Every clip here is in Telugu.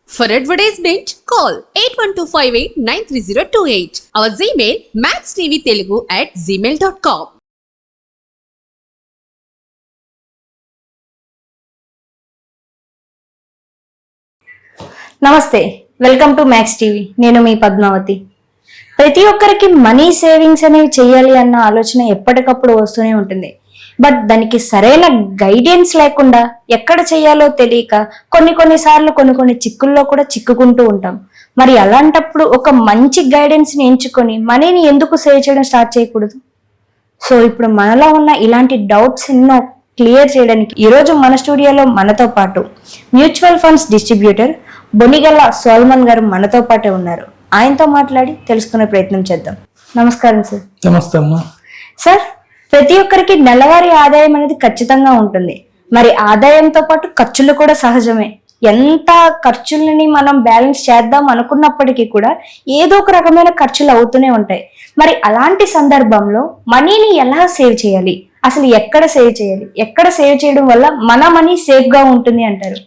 For advertisement, call 8125893028. Our Gmail maxtvtelugu@gmail.com. నమస్తే, వెల్కమ్ టు మ్యాక్స్ టీవీ. నేను మీ పద్మావతి. ప్రతి ఒక్కరికి మనీ సేవింగ్స్ అనేవి చేయాలి అన్న ఆలోచన ఎప్పటికప్పుడు వస్తూనే ఉంటుంది. బట్ దానికి సరైన గైడెన్స్ లేకుండా ఎక్కడ చేయాలో తెలియక కొన్నిసార్లు కొన్ని చిక్కుల్లో కూడా చిక్కుకుంటూ ఉంటాం. మరి అలాంటప్పుడు ఒక మంచి గైడెన్స్ ని ఎంచుకొని మనీని ఎందుకు సేవ్ చేయడం స్టార్ట్ చేయకూడదు? సో ఇప్పుడు మనలో ఉన్న ఇలాంటి డౌట్స్ ఎన్నో క్లియర్ చేయడానికి ఈరోజు మన స్టూడియోలో మనతో పాటు మ్యూచువల్ ఫండ్స్ డిస్ట్రిబ్యూటర్ బొనిగల్ల సోల్మన్ గారు మనతో పాటే ఉన్నారు. ఆయనతో మాట్లాడి తెలుసుకునే ప్రయత్నం చేద్దాం. నమస్కారం సార్. నమస్తే అమ్మా. సార్, ప్రతి ఒక్కరికి నెలవారీ ఆదాయం అనేది ఖచ్చితంగా ఉంటుంది. మరి ఆదాయంతో పాటు ఖర్చులు కూడా సహజమే. ఎంత ఖర్చులని మనం బ్యాలెన్స్ చేద్దాం అనుకున్నప్పటికీ కూడా ఏదో ఒక రకమైన ఖర్చులు అవుతూనే ఉంటాయి. మరి అలాంటి సందర్భంలో మనీని ఎలా సేవ్ చేయాలి, అసలు ఎక్కడ సేవ్ చేయాలి, ఎక్కడ సేవ్ చేయడం వల్ల మన మనీ సేఫ్ గా ఉంటుంది అంటారు?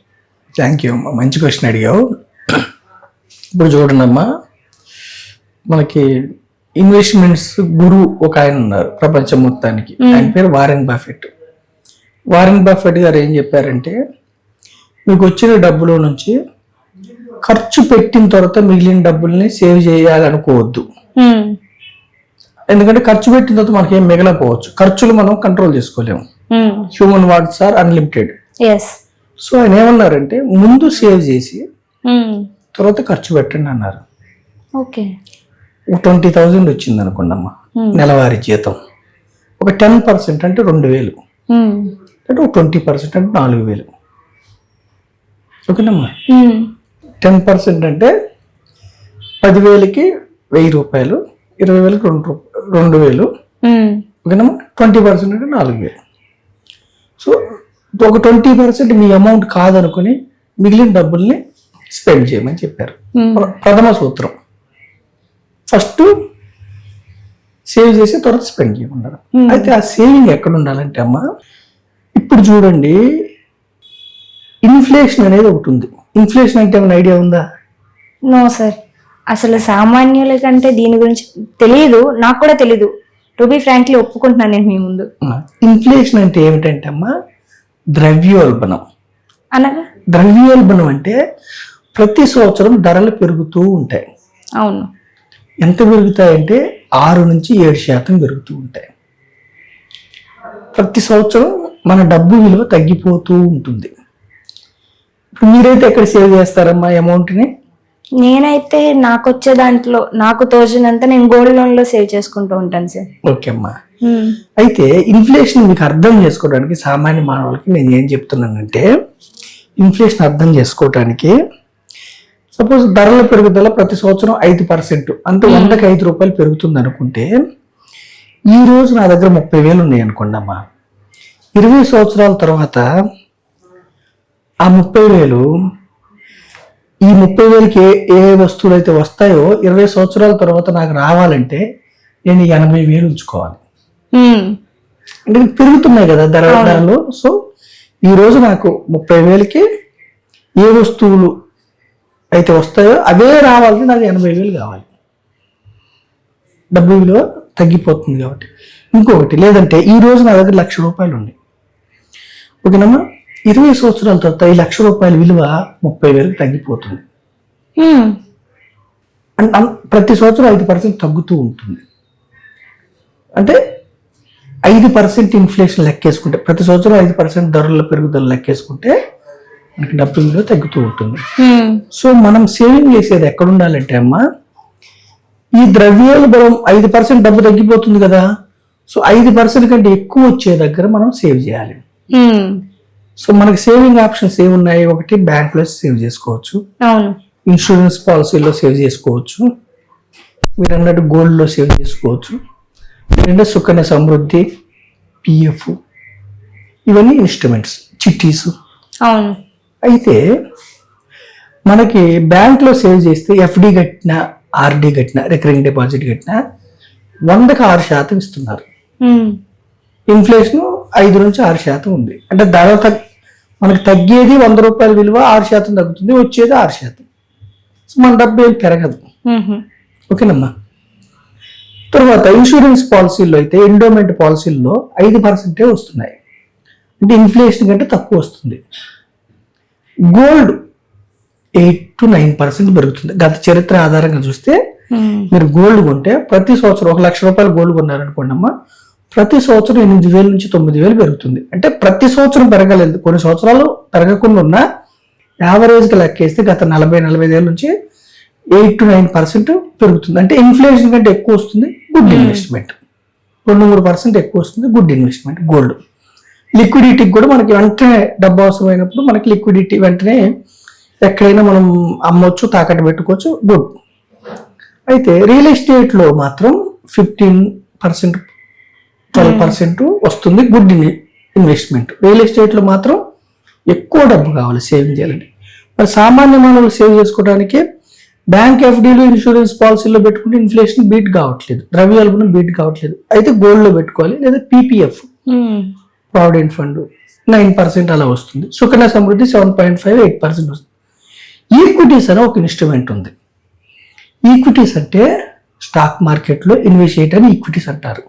థ్యాంక్ యూ అమ్మా, మంచి క్వశ్చన్ అడిగావు. ఇప్పుడు చూడండి అమ్మా, మనకి ఇన్వెస్ట్మెంట్స్ గురువు ఒక ఆయన ఉన్నారు ప్రపంచం మొత్తానికి. ఆయన పేరు వారెన్ బఫెట్. వారెన్ బఫెట్ గారు ఏం చెప్పారంటే, మీకు వచ్చిన డబ్బులో నుంచి ఖర్చు పెట్టిన తర్వాత మిగిలిన డబ్బుల్ని సేవ్ చేయాలనుకోవద్దు. ఎందుకంటే ఖర్చు పెట్టిన తర్వాత మనకి ఏం మిగలపోవచ్చు. ఖర్చులు మనం కంట్రోల్ చేసుకోలేము. Human wants are unlimited. So ఆయన ఏమన్నారంటే, ముందు సేవ్ చేసి తర్వాత ఖర్చు పెట్టండి అన్నారు. ఓకే, 20,000 వచ్చింది అనుకోండి అమ్మా నెలవారీ జీతం. ఒక 10% అంటే 2,000, అంటే ఒక 20% అంటే 4,000. ఓకేనమ్మా. 10% అంటే 10,000కి 1,000 రూపాయలు, 20,000కి 2,000. ఓకేనమ్మా. 20% అంటే 4,000. సో ఒక 20% మీ అమౌంట్ కాదనుకుని మిగిలిన డబ్బుల్ని స్పెండ్ చేయమని చెప్పారు. ప్రథమ సూత్రం. ఫస్ట్ సేవ్ చేసి తర్వాత స్పెండ్ చేయమన్నారు. అయితే ఆ సేవింగ్ ఎక్కడ ఉండాలంటే అమ్మా, ఇప్పుడు చూడండి, ఇన్ఫ్లేషన్ అనేది ఒకటి ఉంది. ఇన్ఫ్లేషన్ అంటే ఏమైనా ఐడియా ఉందా? నో సార్, అసలు సామాన్యుల కంటే దీని గురించి తెలియదు, నాకు కూడా తెలీదు. టు బి ఫ్రాంక్లీ ఒప్పుకుంటున్నాను నేను మీ ముందు. ఇన్ఫ్లేషన్ అంటే ఏమిటంటే అమ్మా, ద్రవ్యోల్బణం. అనగా ద్రవ్యోల్బణం అంటే ప్రతి సంవత్సరం ధరలు పెరుగుతూ ఉంటాయి. అవును. ఎంత పెరుగుతాయంటే 6 నుంచి 7% పెరుగుతూ ఉంటాయి. ప్రతి సంవత్సరం మన డబ్బు విలువ తగ్గిపోతూ ఉంటుంది. ఇప్పుడు మీరైతే ఎక్కడ సేవ్ చేస్తారమ్మా అమౌంట్ని? నేనైతే నాకు వచ్చే దాంట్లో నాకు తోచినంత నేను గోల్డ్ లోన్ లో సేవ్ చేసుకుంటూ ఉంటాను సార్. ఓకే అమ్మా. అయితే ఇన్ఫ్లేషన్ మీకు అర్థం చేసుకోవడానికి సామాన్య మానవులకి నేను ఏం చెప్తున్నానంటే, ఇన్ఫ్లేషన్ అర్థం చేసుకోవటానికి సపోజ్ ధరల పెరుగుదల ప్రతి సంవత్సరం 5%, అంటే 100కి 5 రూపాయలు పెరుగుతుంది అనుకుంటే, ఈ రోజు నా దగ్గర 30,000 ఉన్నాయి అనుకోండి అమ్మా. 20 సంవత్సరాల తర్వాత ఆ 30,000, ఈ 30,000కి ఏ వస్తువులు అయితే వస్తాయో 20 సంవత్సరాల తర్వాత నాకు రావాలంటే నేను 80,000 ఉంచుకోవాలి. అంటే పెరుగుతున్నాయి కదా ధరలు. సో ఈ రోజు నాకు 30,000కి ఏ వస్తువులు అయితే వస్తాయో అవే రావాలంటే నాకు 80,000 కావాలి. డబ్బు విలువ తగ్గిపోతుంది కాబట్టి. ఇంకొకటి, లేదంటే ఈ రోజు నా దగ్గర 1,00,000 రూపాయలు ఉన్నాయి. ఓకేనమ్మా. 20 సంవత్సరాల తర్వాత ఈ 1,00,000 రూపాయల విలువ 30,000 తగ్గిపోతుంది. ప్రతి సంవత్సరం 5% తగ్గుతూ ఉంటుంది. అంటే 5% ఇన్ఫ్లేషన్ లెక్కేసుకుంటే, ప్రతి సంవత్సరం 5% ధరల పెరుగుదల లెక్కేసుకుంటే మనకి డబ్బు విలువ తగ్గుతూ ఉంటుంది. సో మనం సేవింగ్ చేసేది ఎక్కడ ఉండాలంటే అమ్మా, ఈ ద్రవ్యోల్బణం 5% డబ్బు తగ్గిపోతుంది కదా. సో 5% కంటే ఎక్కువ వచ్చే దగ్గర మనం సేవ్ చేయాలి. సో మనకి సేవింగ్ ఆప్షన్స్ ఏమున్నాయి? ఒకటి, బ్యాంకులో సేవ్ చేసుకోవచ్చు, ఇన్సూరెన్స్ పాలసీలో సేవ్ చేసుకోవచ్చు, మీరు అన్నట్టు గోల్డ్లో సేవ్ చేసుకోవచ్చు, లేదంటే సుకన్య సమృద్ధి, పిఎఫ్, ఇవన్నీ ఇన్స్ట్రుమెంట్స్, చిట్టీస్. అయితే మనకి బ్యాంక్లో సేవ్ చేస్తే ఎఫ్డి కట్టినా, ఆర్డి కట్టినా, రికరింగ్ డిపాజిట్ కట్టినా 100కి 6% ఇస్తున్నారు. ఇన్ఫ్లేషన్ 5 నుంచి 6% ఉంది. అంటే ధర మనకి తగ్గేది 100 రూపాయల విలువ 6% తగ్గుతుంది, వచ్చేది 6%. మన డబ్బు ఏం పెరగదు. ఓకేనమ్మా. తర్వాత ఇన్సూరెన్స్ పాలసీల్లో అయితే ఎండోమెంట్ పాలసీల్లో 5% వస్తున్నాయి, అంటే ఇన్ఫ్లేషన్ కంటే తక్కువ వస్తుంది. గోల్డ్ 8 to 9% పెరుగుతుంది. గత చరిత్ర ఆధారంగా చూస్తే మీరు గోల్డ్ కొంటే ప్రతి సంవత్సరం 1 లక్ష రూపాయలు గోల్డ్ కొన్నారనుకోండి అమ్మా, ప్రతి సంవత్సరం 8,000 నుంచి 9,000 పెరుగుతుంది. అంటే ప్రతి సంవత్సరం పెరగలేదు, కొన్ని సంవత్సరాలు పెరగకుండా ఉన్నా యావరేజ్గా లెక్కేస్తే గత 40-45 ఏళ్ళ నుంచి 8 to 9% పెరుగుతుంది. అంటే ఇన్ఫ్లేషన్ కంటే ఎక్కువ వస్తుంది, గుడ్ ఇన్వెస్ట్మెంట్. 2-3% ఎక్కువ వస్తుంది, గుడ్ ఇన్వెస్ట్మెంట్ గోల్డ్. లిక్విడిటీకి కూడా మనకి వెంటనే డబ్బు అవసరమైనప్పుడు మనకి లిక్విడిటీ వెంటనే ఎక్కడైనా మనం అమ్మొచ్చు, తాకట్టు పెట్టుకోవచ్చు, గుడ్. అయితే రియల్ ఎస్టేట్లో మాత్రం 15%, 12% వస్తుంది, గుడ్ ఇన్వెస్ట్మెంట్. రియల్ ఎస్టేట్లో మాత్రం ఎక్కువ డబ్బు కావాలి సేవింగ్ చేయాలంటే. మరి సామాన్య మానవులు సేవ్ చేసుకోవడానికి బ్యాంక్ ఎఫ్డీలు, ఇన్సూరెన్స్ పాలసీలో పెట్టుకుంటే ఇన్ఫ్లేషన్ బీట్ కావట్లేదు, ద్రవ్యోల్బణం బీట్ కావట్లేదు. అయితే గోల్డ్లో పెట్టుకోవాలి, లేదా పీపీఎఫ్ ప్రావిడెంట్ ఫండ్ 9% అలా వస్తుంది. సుకన్య సమృద్ధి 7.5-8% వస్తుంది. ఈక్విటీస్ అనే ఒక ఇన్స్ట్రుమెంట్ ఉంది. ఈక్విటీస్ అంటే స్టాక్ మార్కెట్లో ఇన్వెస్ట్ చేయటాన్ని ఈక్విటీస్ అంటారు.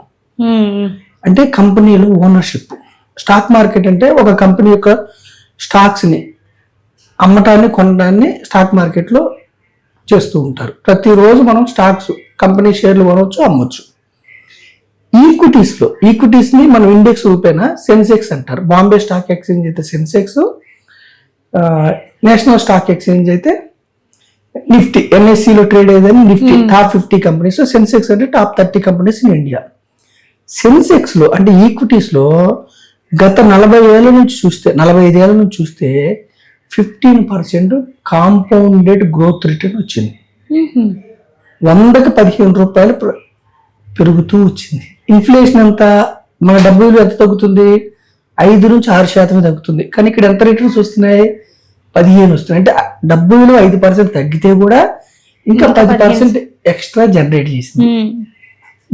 అంటే కంపెనీలో ఓనర్షిప్. స్టాక్ మార్కెట్ అంటే ఒక కంపెనీ యొక్క స్టాక్స్ని అమ్మటాన్ని, కొనడాన్ని స్టాక్ మార్కెట్లో చేస్తూ ఉంటారు. ప్రతిరోజు మనం స్టాక్స్, కంపెనీ షేర్లు కొనవచ్చు, అమ్మొచ్చు. ఈక్విటీస్ని మనం ఇండెక్స్ రూపేనా సెన్సెక్స్ అంటారు. బాంబే స్టాక్ ఎక్స్చేంజ్ అయితే సెన్సెక్స్, నేషనల్ స్టాక్ ఎక్స్చేంజ్ అయితే నిఫ్టీ, ఎన్ఎస్సిలో ట్రేడ్ అయ్యేదని నిఫ్టీ. Top 50 companies. సెన్సెక్స్ అంటే టాప్ 30 కంపెనీస్ ఇన్ ఇండియా. సెన్సెక్స్లో అంటే ఈక్విటీస్లో గత 45 ఏళ్ళ నుంచి చూస్తే 15% కాంపౌండెడ్ గ్రోత్ రిటర్న్ వచ్చింది. 100కి 15 రూపాయలు పెరుగుతూ వచ్చింది. ఇన్ఫ్లేషన్ ఎంత, మన డబ్బు విలువ ఎంత తగ్గుతుంది? 5 నుంచి 6% తగ్గుతుంది. కానీ ఇక్కడ ఎంత రిటర్న్స్ వస్తున్నాయి? 15 వస్తున్నాయి. అంటే డబ్బు విలువ 5% తగ్గితే కూడా ఇంకా 10% ఎక్స్ట్రా జనరేట్ చేసింది.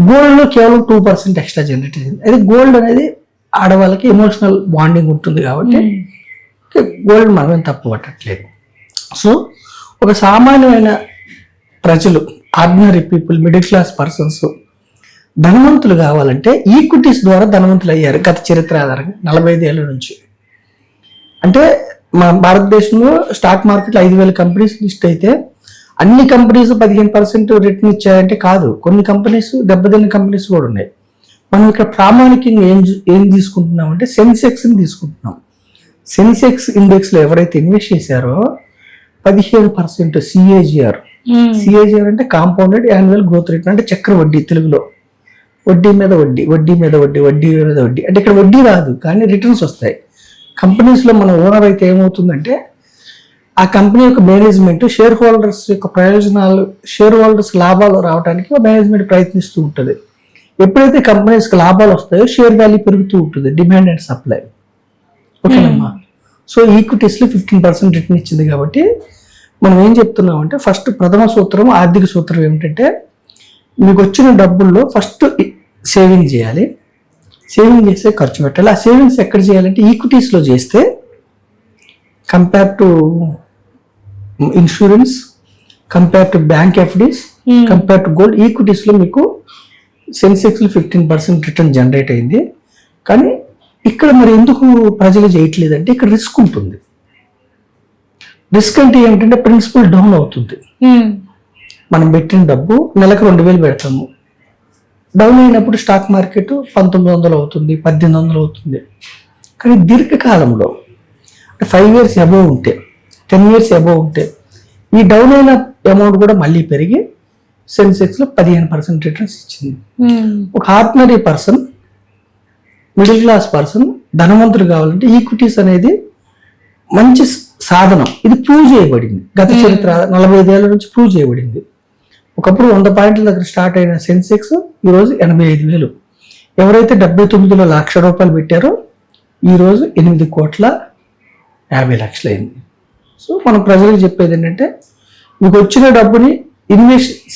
గోల్డ్లో కేవలం 2% ఎక్స్ట్రా జనరేట్ చేసింది. అయితే గోల్డ్ అనేది ఆడవాళ్ళకి ఎమోషనల్ బాండింగ్ ఉంటుంది కాబట్టి గోల్డ్ మనమేం తప్పు పట్టట్లేదు. సో ఒక సామాన్యమైన ప్రజలు, ordinary people, middle class persons ధనవంతులు కావాలంటే ఈక్విటీస్ ద్వారా ధనవంతులు అయ్యారు గత చరిత్ర ఆధారంగా 45 ఏళ్ళ నుంచి. అంటే మన భారతదేశంలో స్టాక్ మార్కెట్లో 5,000 కంపెనీస్ లిస్ట్ అయితే అన్ని కంపెనీస్ 15% రిటర్న్ ఇచ్చాయంటే కాదు, కొన్ని కంపెనీస్ దెబ్బతిన్న కంపెనీస్ కూడా ఉన్నాయి. మనం ఇక్కడ ప్రామాణికంగా ఏం తీసుకుంటున్నాం అంటే సెన్సెక్స్ని తీసుకుంటున్నాం. సెన్సెక్స్ ఇండెక్స్లో ఎవరైతే ఇన్వెస్ట్ చేశారో 15% సిఏజిఆర్ అంటే కాంపౌండెడ్ యాన్యువల్ గ్రోత్ రేట్, అంటే చక్ర వడ్డీ, తెలుగులో వడ్డీ మీద వడ్డీ, వడ్డీ మీద వడ్డీ, వడ్డీ మీద వడ్డీ. అంటే ఇక్కడ వడ్డీ రాదు కానీ రిటర్న్స్ వస్తాయి. కంపెనీస్లో మన ఓనర్ అయితే ఏమవుతుందంటే ఆ కంపెనీ యొక్క మేనేజ్మెంట్ షేర్ హోల్డర్స్ యొక్క ప్రయోజనాలు, షేర్ హోల్డర్స్ లాభాలు రావడానికి మేనేజ్మెంట్ ప్రయత్నిస్తూ ఉంటుంది. ఎప్పుడైతే కంపెనీస్కి లాభాలు వస్తాయో షేర్ వాల్యూ పెరుగుతూ ఉంటుంది, డిమాండ్ అండ్ సప్లై. ఓకేనమ్మా. సో ఈక్విటీస్లో 15% రిటర్న్ ఇచ్చింది కాబట్టి మనం ఏం చెప్తున్నాం అంటే ఫస్ట్ ప్రథమ సూత్రం, ఆర్థిక సూత్రం ఏమిటంటే మీకు వచ్చిన డబ్బుల్లో ఫస్ట్ సేవింగ్ చేయాలి, సేవింగ్ చేస్తే ఖర్చు పెట్టాలి. ఆ సేవింగ్స్ ఎక్కడ చేయాలంటే ఈక్విటీస్లో చేస్తే compare to insurance, compare to bank FDs, compare to gold, ఈక్విటీస్లో మీకు సెన్సెక్స్లో 15% రిటర్న్ జనరేట్ అయింది. కానీ ఇక్కడ మరి ఎందుకు ప్రజలు చేయట్లేదంటే ఇక్కడ రిస్క్ ఉంటుంది. రిస్క్ అంటే ఏమిటంటే ప్రిన్సిపల్ డౌన్ అవుతుంది. మనం పెట్టిన డబ్బు నెలకు 2,000 పెడతాము, డౌన్ అయినప్పుడు స్టాక్ మార్కెట్ 1,900 అవుతుంది, 1,800 అవుతుంది. కానీ దీర్ఘకాలంలో 5 years అబోవ్ ఉంటే, 10 years అబోవ్ ఉంటే ఈ డౌన్ అయిన అమౌంట్ కూడా మళ్ళీ పెరిగి సెన్సెక్స్లో 15% రిటర్న్స్ ఇచ్చింది. ఒక ordinary person, middle class person ధనవంతులు కావాలంటే ఈక్విటీస్ అనేది మంచి సాధనం. ఇది ప్రూవ్ చేయబడింది గత చరిత్ర 45 ఏళ్ళ నుంచి ప్రూవ్ చేయబడింది. ఒకప్పుడు 100 పాయింట్ల దగ్గర స్టార్ట్ అయిన సెన్సెక్స్ ఈరోజు 85,000. ఎవరైతే 79లో ₹1,00,000 పెట్టారో ఈరోజు 8,50,00,000 అయింది. సో మనం ప్రజలకు చెప్పేది ఏంటంటే మీకు వచ్చిన డబ్బుని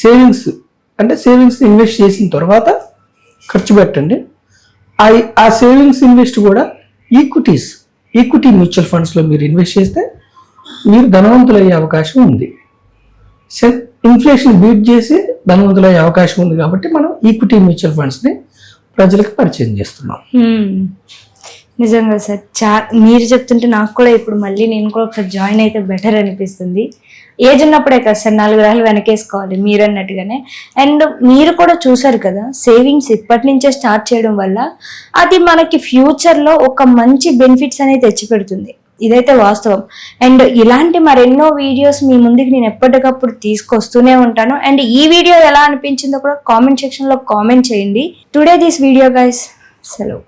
సేవింగ్స్ ఇన్వెస్ట్ చేసిన తర్వాత ఖర్చు పెట్టండి. ఆ సేవింగ్స్ ఇన్వెస్ట్ కూడా ఈక్విటీ మ్యూచువల్ ఫండ్స్లో మీరు ఇన్వెస్ట్ చేస్తే మీరు ధనవంతులు అయ్యే అవకాశం ఉంది. ఇన్ఫ్లేషన్ బీట్ చేసి ధనవంతులయ్యే అవకాశం ఉంది కాబట్టి మనం ఈక్విటీ మ్యూచువల్ ఫండ్స్ని ప్రజలకు పరిచయం చేస్తున్నాం. నిజంగా సార్, మీరు చెప్తుంటే నాకు కూడా ఇప్పుడు మళ్ళీ నేను కూడా ఒకసారి జాయిన్ అయితే బెటర్ అనిపిస్తుంది. ఏజ్ ఉన్నప్పుడే కదా సార్ 4 రాళ్ళు వెనకేసుకోవాలి మీరు అన్నట్టుగానే. అండ్ మీరు కూడా చూసారు కదా, సేవింగ్స్ ఇప్పటి నుంచే స్టార్ట్ చేయడం వల్ల అది మనకి ఫ్యూచర్లో ఒక మంచి బెనిఫిట్స్ అనేది తెచ్చిపెడుతుంది. ఇదైతే వాస్తవం. అండ్ ఇలాంటి మరెన్నో వీడియోస్ మీ ముందుకు నేను ఎప్పటికప్పుడు తీసుకొస్తూనే ఉంటాను. అండ్ ఈ వీడియో ఎలా అనిపించిందో కూడా కామెంట్ సెక్షన్లో కామెంట్ చేయండి. టుడే దిస్ వీడియో గైస్, సెలవు.